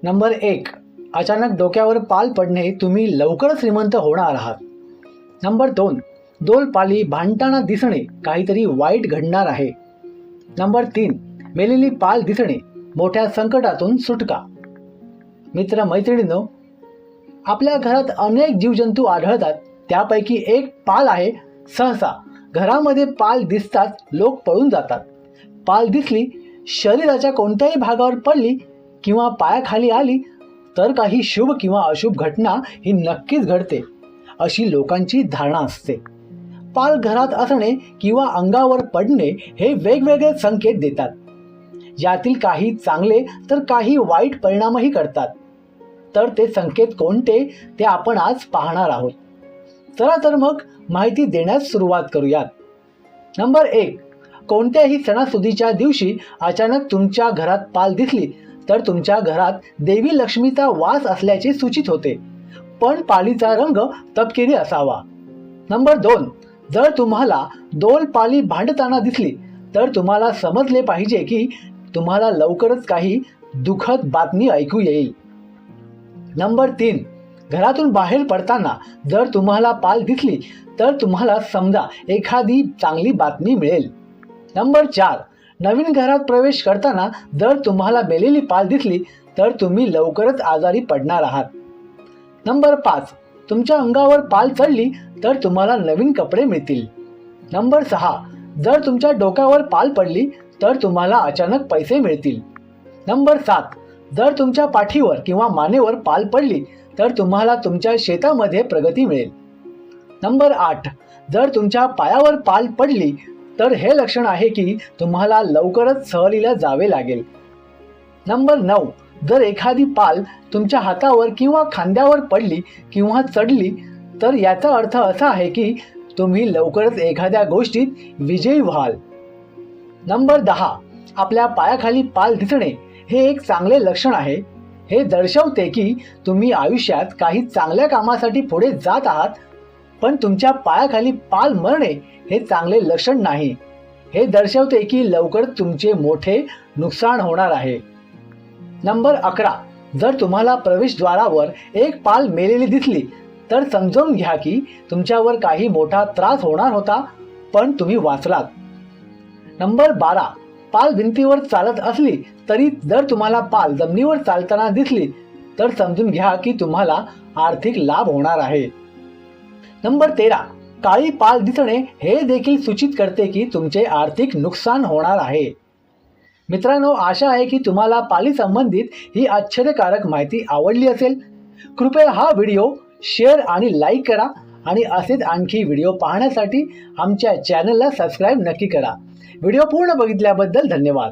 Number 1, अचानक डोक्यावर पाल पडणे, तुम्ही लवकर श्रीमंत होणार आहात. नंबर 2, दोन पाली भांडताना दिसणे, काहीतरी वाईट घडणार आहे. नंबर 3, मेलेली पाल दिसणे, मोठ्या संकटातून सुटका. मित्र मैत्रिणींनो, आपल्या घरात अनेक जीवजंतू आढळतात. त्यापैकी एक पाल आहे. सहसा घरामध्ये पाल दिसताच लोक पळून जातात. पाल दिसली, शरीराच्या कोणत्याही भागावर पडली किंवा पायाखाली आली तर काही शुभ किंवा अशुभ घटना ही नक्कीच घडते, अशी लोकांची धारणा असते. पाल घरात असणे किंवा अंगावर पडणे हे वेगवेगळे संकेत देतात. यातील काही चांगले तर काही वाईट परिणामही करतात. तर ते संकेत कोणते ते आपण आज पाहणार आहोत. चला तर मग माहिती देण्यास सुरुवात करूयात. नंबर 1, कोणत्याही सणासुदीच्या दिवशी अचानक तुमच्या घरात पाल दिसली तर तुमच्या घरात देवी लक्ष्मीचा वास असल्याचे सूचित होते, पण पालीचा रंग तपकिरी असावा. नंबर 2, जर तुम्हाला दोन पाली भांडताना दिसली तर तुम्हाला समजले पाहिजे की तुम्हाला लवकरच काही दुःखद बातमी ऐकू येईल. नंबर 3, घरातून बाहेर पडताना जर तुम्हाला पाल दिसली तर तुम्हाला समजा एखादी चांगली बातमी मिळेल. नंबर 4, नवीन घरात प्रवेश करताना जर तुम्हाला मेलेली पाल दिसली तर तुम्ही लवकरच आजारी पडणार आहात. नंबर 5, तुमच्या अंगावर पाल चढली तर तुम्हाला नवीन कपडे मिळतील. नंबर 6, जर तुमच्या डोक्यावर पाल पडली तर तुम्हाला अचानक पैसे मिळतील. नंबर 7, जर तुमच्या पाठीवर किंवा मानेवर पाल पडली तर तुम्हाला तुमच्या शेतामध्ये प्रगती मिळेल. नंबर 8, जर तुमच्या पायावर पाल पडली तर हे लक्षण आहे की तुम्हाला लवकरच सहलीला जावे लागेल. नंबर 9, जर एखादी पाल तुमच्या हातावर किंवा खांद्यावर पडली किंवा चढली तर याचा अर्थ असा आहे की तुम्ही लवकरच एखाद्या गोष्टीत विजयी व्हाल. नंबर 10, आपल्या पायाखाली पाल दिसणे हे एक चांगले लक्षण आहे. हे दर्शवते की तुम्ही आयुष्यात काही चांगल्या कामासाठी पुढे जात आहात, पण तुमच्या पायाखाली पाल मरणे हे चांगले लक्षण नाही. हे दर्शवते की लवकर तुमचे मोठे नुकसान होणार आहे. नंबर 11, जर तुम्हाला प्रवेशद्वारावर एक पाल मेलेली दिसली तर समजून घ्या की तुमच्यावर काही मोठा त्रास होणार होता, पण तुम्ही वाचलात. नंबर 12, पाल भिंतीवर चालत असली तरी जर तुम्हाला पाल जमिनीवर चालताना दिसली तर समजून घ्या की तुम्हाला आर्थिक लाभ होणार आहे. नंबर 13, काळी पाल दिसणे हे देखील सूचित करते की तुमचे आर्थिक नुकसान होणार आहे. मित्रांनो, आशा आहे की तुम्हाला पाली संबंधित ही आश्चर्यकारक माहिती आवडली असेल. कृपया हा व्हिडिओ शेअर आणि लाईक करा आणि असेच आणखी व्हिडिओ पाहण्यासाठी आमच्या चॅनलला सबस्क्राईब नक्की करा. व्हिडिओ पूर्ण बघितल्याबद्दल धन्यवाद.